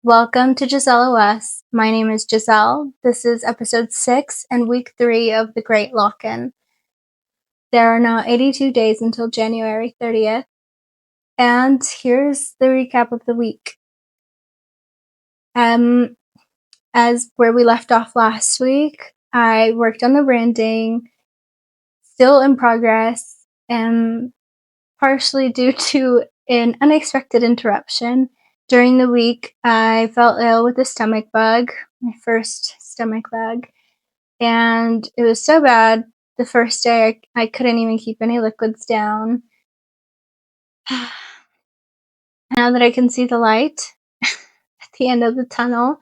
Welcome to GisselleOS. My name is Giselle. This is episode 6 and week 3 of the Great Lock-In. There are now 82 days until January 30th, and here's the recap of the week. As where we left off last week, I worked on the branding, still in progress, and partially due to an unexpected interruption. During the week, I fell ill with a stomach bug, my first stomach bug, and it was so bad. The first day, I couldn't even keep any liquids down. Now that I can see the light at the end of the tunnel,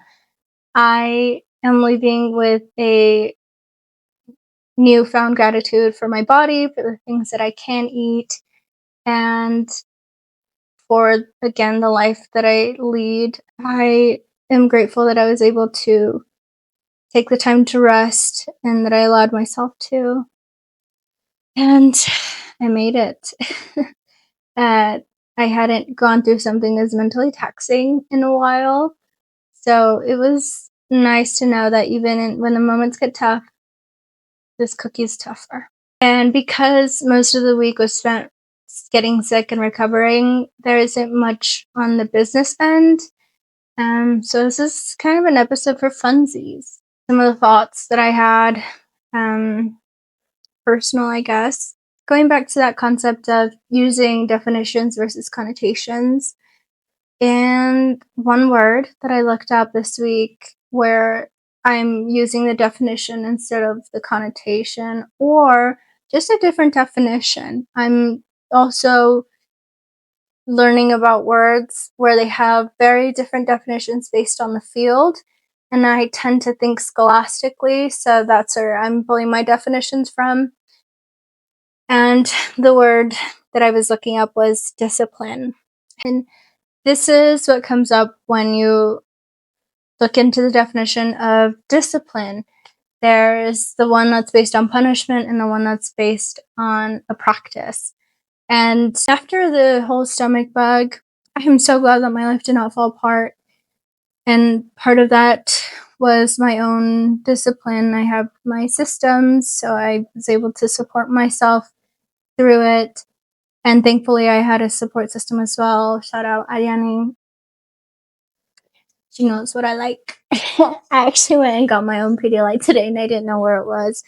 I am leaving with a newfound gratitude for my body, for the things that I can eat, and for, again, the life that I lead. I am grateful that I was able to take the time to rest and that I allowed myself to. And I made it. I hadn't gone through something as mentally taxing in a while. So it was nice to know that even when the moments get tough, this cookie's tougher. And because most of the week was spent getting sick and recovering, there isn't much on the business end. So this is kind of an episode for funsies. Some of the thoughts that I had, personal, I guess. Going back to that concept of using definitions versus connotations, and one word that I looked up this week where I'm using the definition instead of the connotation, or just a different definition. I'm also learning about words where they have very different definitions based on the field, and I tend to think scholastically, so that's where I'm pulling my definitions from. And the word that I was looking up was discipline. And this is what comes up when you look into the definition of discipline. There's the one that's based on punishment and the one that's based on a practice. And after the whole stomach bug, I am so glad that my life did not fall apart. And part of that was my own discipline. I have my systems, so I was able to support myself through it. And thankfully, I had a support system as well. Shout out Ariane. She knows what I like. I actually went and got my own Pedialyte today, and I didn't know where it was.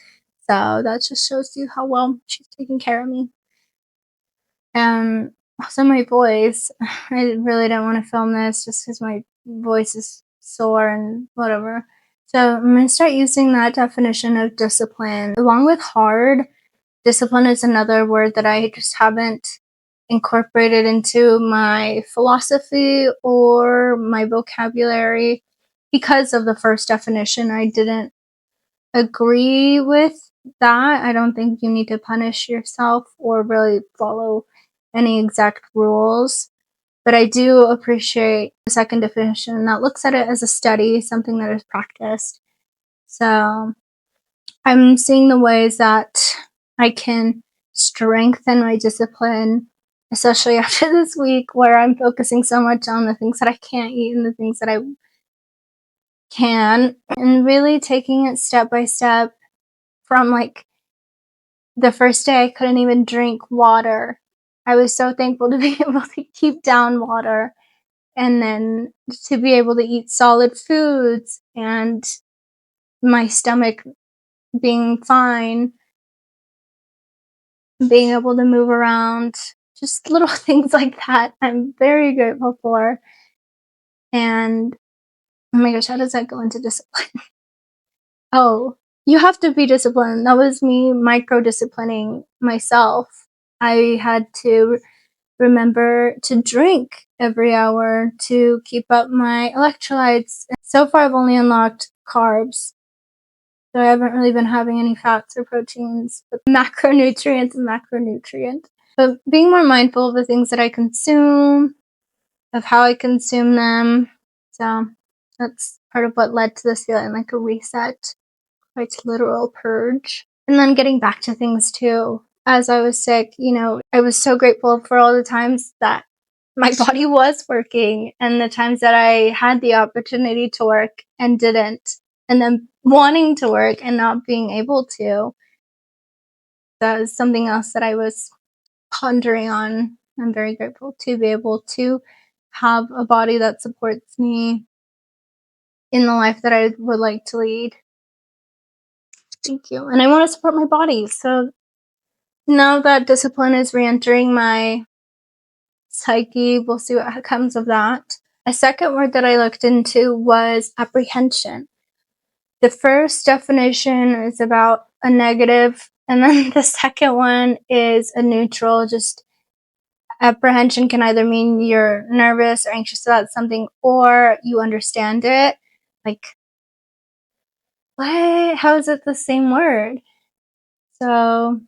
So that just shows you how well she's taking care of me. Also my voice. I really didn't want to film this just because my voice is sore and whatever. So I'm going to start using that definition of discipline. Along with hard, discipline is another word that I just haven't incorporated into my philosophy or my vocabulary because of the first definition. I didn't agree with that. I don't think you need to punish yourself or really follow any exact rules. But I do appreciate the second definition that looks at it as a study, something that is practiced. So I'm seeing the ways that I can strengthen my discipline, especially after this week where I'm focusing so much on the things that I can't eat and the things that I can, and really taking it step by step from like the first day I couldn't even drink water. I was so thankful to be able to keep down water and then to be able to eat solid foods and my stomach being fine, being able to move around, just little things like that. I'm very grateful for. And oh my gosh, how does that go into discipline? Oh, you have to be disciplined. That was me micro disciplining myself. I had to remember to drink every hour to keep up my electrolytes. So far, I've only unlocked carbs. So I haven't really been having any fats or proteins, but macronutrients and macronutrient. But being more mindful of the things that I consume, of how I consume them. So that's part of what led to this feeling like a reset, quite literal purge. And then getting back to things too. As I was sick, I was so grateful for all the times that my body was working, and the times that I had the opportunity to work and didn't, and then wanting to work and not being able to. That is something else that I was pondering on. I'm very grateful to be able to have a body that supports me in the life that I would like to lead. Thank you. And I want to support my body. So now that discipline is re-entering my psyche, we'll see what comes of that. A second word that I looked into was apprehension. The first definition is about a negative, and then the second one is a neutral. Just apprehension can either mean you're nervous or anxious about something, or you understand it. Like, what? How is it the same word? So,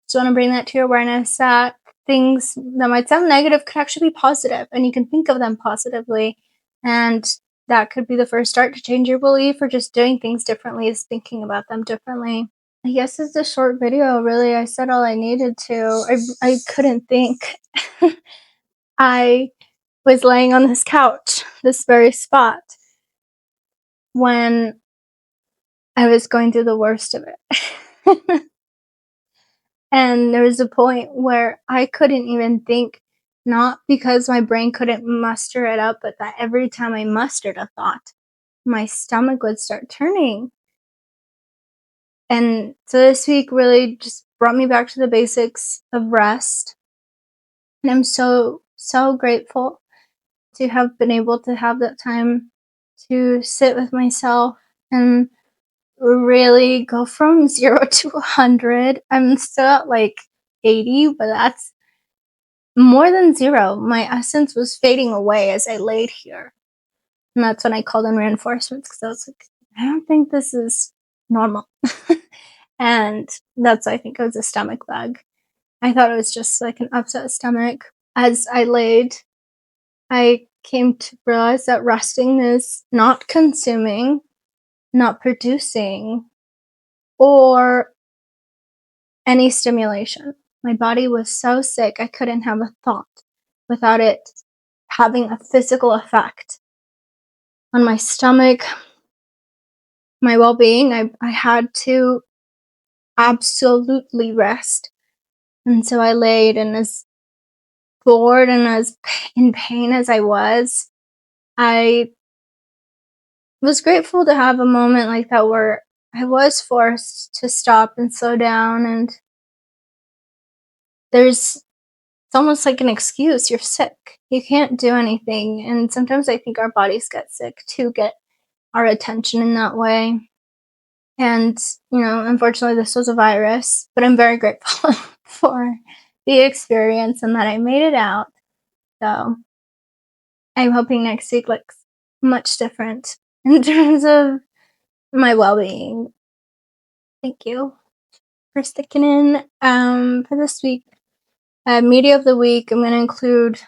just want to bring that to your awareness that things that might sound negative could actually be positive, and you can think of them positively. And that could be the first start to change your belief, or just doing things differently is thinking about them differently. I guess it's a short video, really. I said all I needed to. I couldn't think. I was laying on this couch, this very spot, when I was going through the worst of it. And there was a point where I couldn't even think, not because my brain couldn't muster it up, but that every time I mustered a thought, my stomach would start turning. And so this week really just brought me back to the basics of rest. And I'm so, so grateful to have been able to have that time to sit with myself and really go from 0 to 100. I'm still at like 80, but that's more than 0. My essence was fading away as I laid here. And that's when I called in reinforcements, because I was like, I don't think this is normal. And that's why I think it was a stomach bug. I thought it was just like an upset stomach. As I laid, I came to realize that resting is not consuming, not producing, or any stimulation. My body was so sick, I couldn't have a thought without it having a physical effect on my stomach, my well-being. I had to absolutely rest. And so I laid, and as bored and as in pain as I was grateful to have a moment like that where I was forced to stop and slow down. And it's almost like an excuse. You're sick. You can't do anything. And sometimes I think our bodies get sick to get our attention in that way. And, unfortunately, this was a virus, but I'm very grateful for the experience and that I made it out. So I'm hoping next week looks much different in terms of my well-being. Thank you for sticking in. For this week, media of the week, I'm going to include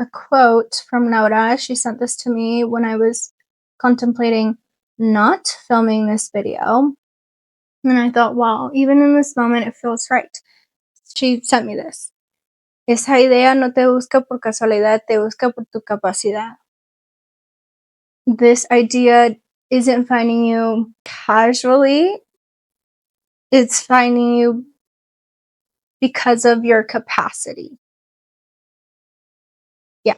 a quote from Nora. She sent this to me when I was contemplating not filming this video. And I thought, wow, even in this moment, it feels right. She sent me this. Esa idea no te busca por casualidad, te busca por tu capacidad. This idea isn't finding you casually. It's finding you because of your capacity. Yeah.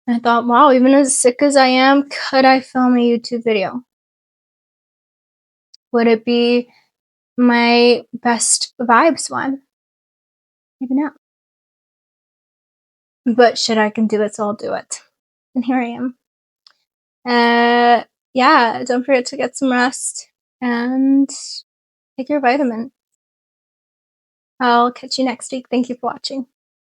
I thought, wow, even as sick as I am, could I film a YouTube video? Would it be my best vibes one? Maybe not. But shit, I can do it, so I'll do it. And here I am. Yeah, don't forget to get some rest and take your vitamin. I'll catch you next week. Thank you for watching.